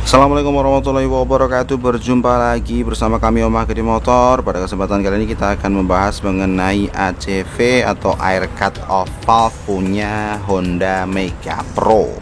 Assalamualaikum warahmatullahi wabarakatuh. Berjumpa lagi bersama kami Om Mahdi Motor. Pada kesempatan kali ini kita akan membahas mengenai ACV atau Air Cut Off Valve punya Honda Mega Pro.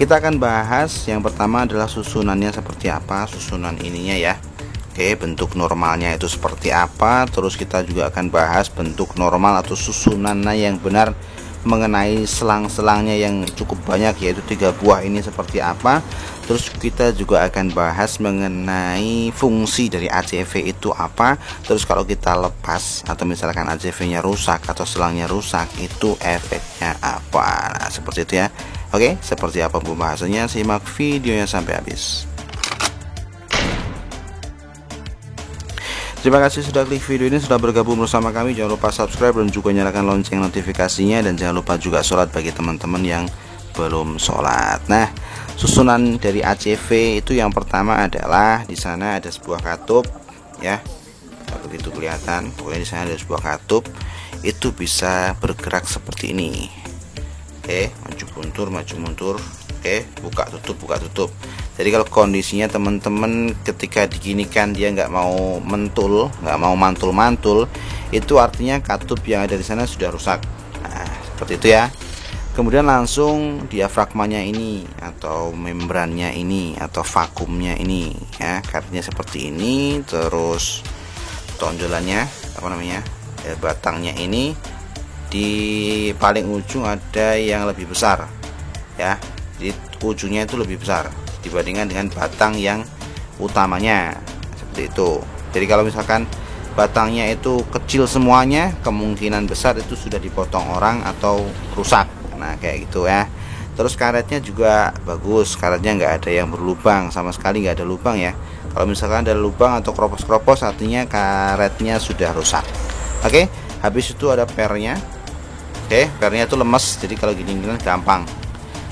Kita akan bahas yang pertama adalah susunannya seperti apa, susunan ininya ya. Oke, bentuk normalnya itu seperti apa. Terus kita juga akan bahas bentuk normal atau susunannya yang benar mengenai selang-selangnya yang cukup banyak, yaitu 3 buah ini seperti apa. Terus kita juga akan bahas mengenai fungsi dari ACV itu apa. Terus kalau kita lepas atau misalkan ACV nya rusak atau selangnya rusak, itu efeknya apa. Nah, seperti itu ya. Oke, seperti apa pembahasannya, simak videonya sampai habis. Terima kasih sudah klik video ini, sudah bergabung bersama kami. Jangan lupa subscribe dan juga nyalakan lonceng notifikasinya, dan jangan lupa juga sholat bagi teman-teman yang belum sholat. Nah, susunan dari ACV itu yang pertama adalah di sana ada sebuah katup ya. Kalau begitu kelihatan, pokoknya di sana ada sebuah katup, itu bisa bergerak seperti ini. Oke, maju mundur. Oke, buka tutup. Jadi kalau kondisinya teman-teman ketika diginikan dia nggak mau mantul, itu artinya katup yang ada di sana sudah rusak. Nah, seperti itu ya. Kemudian langsung diafragmanya ini atau membrannya ini atau vakumnya ini ya, katanya seperti ini. Terus tonjolannya batangnya ini di paling ujung ada yang lebih besar ya. Jadi ujungnya itu lebih besar dibandingkan dengan batang yang utamanya, seperti itu. Jadi kalau misalkan batangnya itu kecil semuanya, kemungkinan besar itu sudah dipotong orang atau rusak. Nah, kayak gitu ya. Terus karetnya juga bagus, karetnya nggak ada yang berlubang, sama sekali nggak ada lubang ya. Kalau misalkan ada lubang atau kropos artinya karetnya sudah rusak. Oke, habis itu ada pernya. Oke, pernya itu lemes, jadi kalau gini gampang.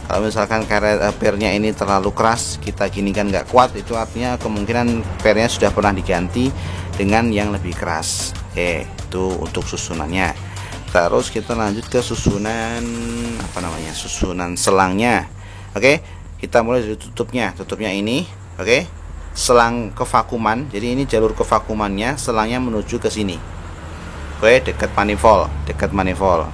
Kalau misalkan karet pernya ini terlalu keras, kita ginikan nggak kuat, itu artinya kemungkinan pernya sudah pernah diganti dengan yang lebih keras. Oke, itu untuk susunannya. Terus kita lanjut ke susunan susunan selangnya. Oke, kita mulai dari tutupnya ini. Oke, selang kevakuman. Jadi ini jalur kevakumannya, selangnya menuju ke sini. Oke, dekat manifold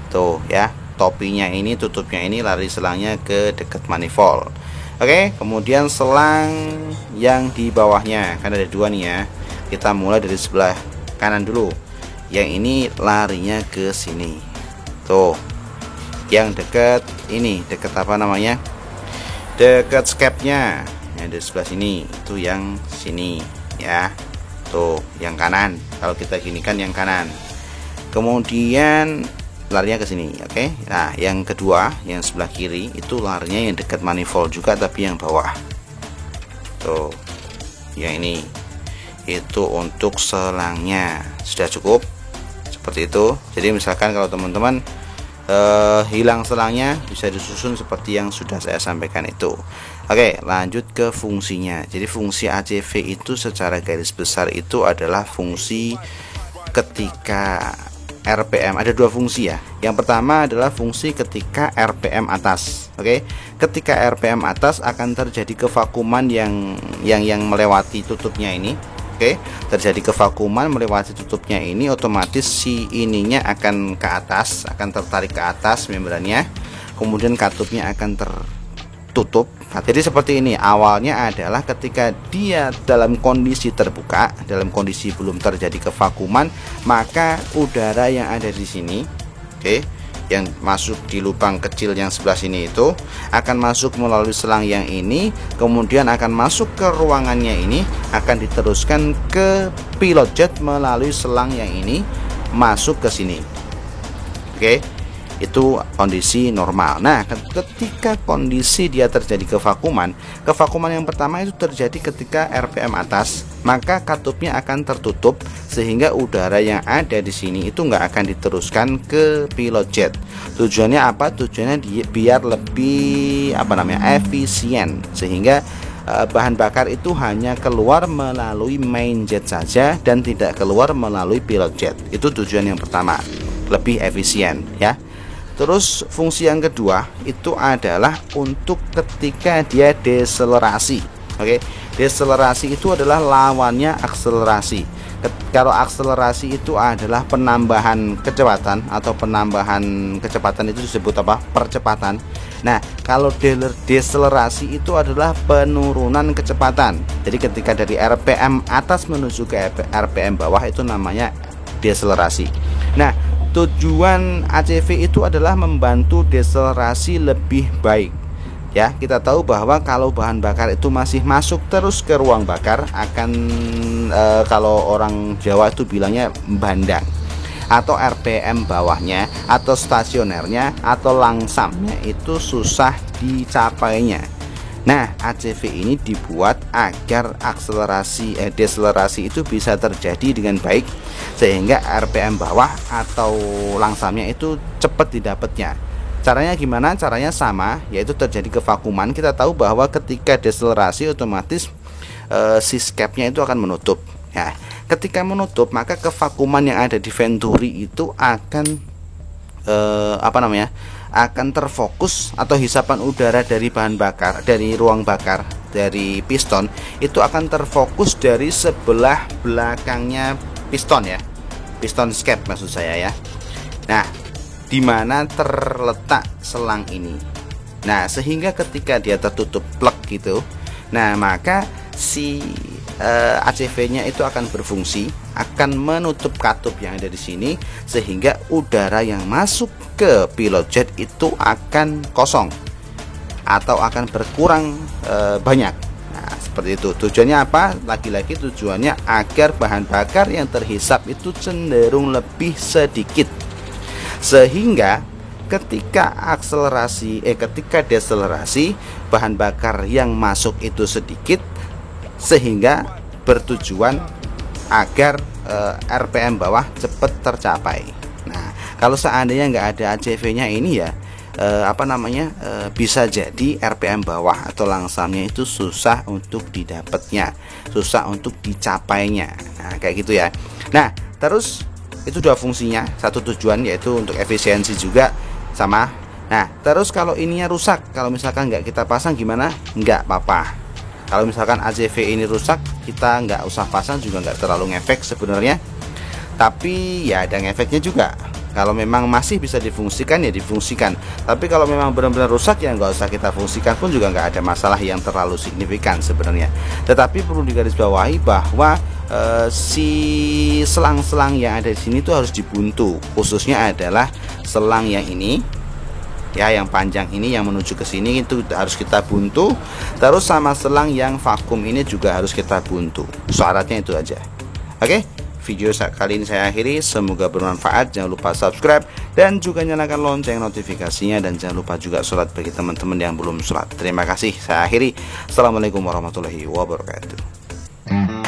tuh ya. Topinya ini, tutupnya ini, lari selangnya ke dekat manifold. Oke, kemudian selang yang di bawahnya, kan ada 2 nih ya. Kita mulai dari sebelah kanan dulu. Yang ini larinya ke sini. Tuh. Yang dekat ini, dekat dekat skepnya. Yang di sebelah sini, itu yang sini ya. Tuh, yang kanan. Kalau kita ginikan yang kanan. Kemudian larinya ke sini. Oke. Nah, yang kedua, yang sebelah kiri itu larinya yang dekat manifold juga, tapi yang bawah. Tuh. Yang ini. Itu untuk selangnya. Sudah cukup. Seperti itu. Jadi misalkan kalau teman-teman hilang selangnya, bisa disusun seperti yang sudah saya sampaikan itu. Oke, lanjut ke fungsinya. Jadi fungsi ACV itu secara garis besar itu adalah fungsi ketika RPM, ada 2 fungsi ya. Yang pertama adalah fungsi ketika RPM atas. Oke, ketika RPM atas akan terjadi kevakuman yang melewati tutupnya ini. Oke, terjadi kevakuman melewati tutupnya ini, otomatis si ininya akan ke atas, akan tertarik ke atas membrannya. Kemudian katupnya akan tertutup. Jadi seperti ini. Awalnya adalah ketika dia dalam kondisi terbuka, dalam kondisi belum terjadi kevakuman, maka udara yang ada di sini, oke, yang masuk di lubang kecil yang sebelah sini itu akan masuk melalui selang yang ini, kemudian akan masuk ke ruangannya ini, akan diteruskan ke pilot jet melalui selang yang ini, masuk ke sini. Oke. Itu kondisi normal. Nah, ketika kondisi dia terjadi kevakuman yang pertama itu terjadi ketika RPM atas, maka katupnya akan tertutup sehingga udara yang ada di sini itu nggak akan diteruskan ke pilot jet. Tujuannya apa? Tujuannya biar lebih efisien, sehingga bahan bakar itu hanya keluar melalui main jet saja dan tidak keluar melalui pilot jet. Itu tujuan yang pertama, lebih efisien ya. Terus fungsi yang kedua itu adalah untuk ketika dia deselerasi. Oke, deselerasi itu adalah lawannya akselerasi. Kalau akselerasi itu adalah penambahan kecepatan atau penambahan kecepatan itu disebut apa? Percepatan. Nah, kalau deselerasi itu adalah penurunan kecepatan. Jadi ketika dari RPM atas menuju ke RPM bawah itu namanya deselerasi. Nah, tujuan ACV itu adalah membantu deselerasi lebih baik. Ya, kita tahu bahwa kalau bahan bakar itu masih masuk terus ke ruang bakar akan kalau orang Jawa itu bilangnya bandang, atau RPM bawahnya atau stasionernya atau langsamnya itu susah dicapainya. Nah, ACV ini dibuat agar deselerasi itu bisa terjadi dengan baik sehingga RPM bawah atau langsamnya itu cepat didapatnya. Caranya gimana? Caranya sama, yaitu terjadi kevakuman. Kita tahu bahwa ketika deselerasi otomatis si capnya itu akan menutup. Ya, ketika menutup maka kevakuman yang ada di venturi itu akan akan terfokus, atau hisapan udara dari bahan bakar, dari ruang bakar, dari piston itu akan terfokus dari sebelah belakangnya piston ya, piston cap maksud saya ya. Nah, di mana terletak selang ini. Nah, sehingga ketika dia tertutup plug gitu, nah maka si ACV-nya itu akan berfungsi, akan menutup katup yang ada di sini, sehingga udara yang masuk ke pilot jet itu akan kosong atau akan berkurang banyak. Nah, seperti itu. Tujuannya apa? Lagi-lagi tujuannya agar bahan bakar yang terhisap itu cenderung lebih sedikit, sehingga ketika deselerasi bahan bakar yang masuk itu sedikit, sehingga bertujuan agar RPM bawah cepat tercapai. Nah, kalau seandainya nggak ada ACV-nya ini ya bisa jadi RPM bawah atau langsamnya itu susah untuk didapatnya, susah untuk dicapainya. Nah, kayak gitu ya. Nah, terus itu dua fungsinya, satu tujuan yaitu untuk efisiensi juga sama. Nah, terus kalau ininya rusak, kalau misalkan nggak kita pasang gimana? Nggak apa-apa. Kalau misalkan ACV ini rusak, kita nggak usah pasang juga nggak terlalu ngefek sebenarnya. Tapi ya ada ngefeknya juga. Kalau memang masih bisa difungsikan ya difungsikan. Tapi kalau memang benar-benar rusak ya nggak usah kita fungsikan pun juga nggak ada masalah yang terlalu signifikan sebenarnya. Tetapi perlu digarisbawahi bahwa si selang-selang yang ada di sini tuh harus dibuntu, khususnya adalah selang yang ini ya, yang panjang ini yang menuju ke sini itu harus kita buntu. Terus sama selang yang vakum ini juga harus kita buntu. Syaratnya itu aja. Oke, video kali ini saya akhiri, semoga bermanfaat. Jangan lupa subscribe dan juga nyalakan lonceng notifikasinya, dan jangan lupa juga sholat bagi teman-teman yang belum sholat. Terima kasih, saya akhiri. Assalamualaikum warahmatullahi wabarakatuh.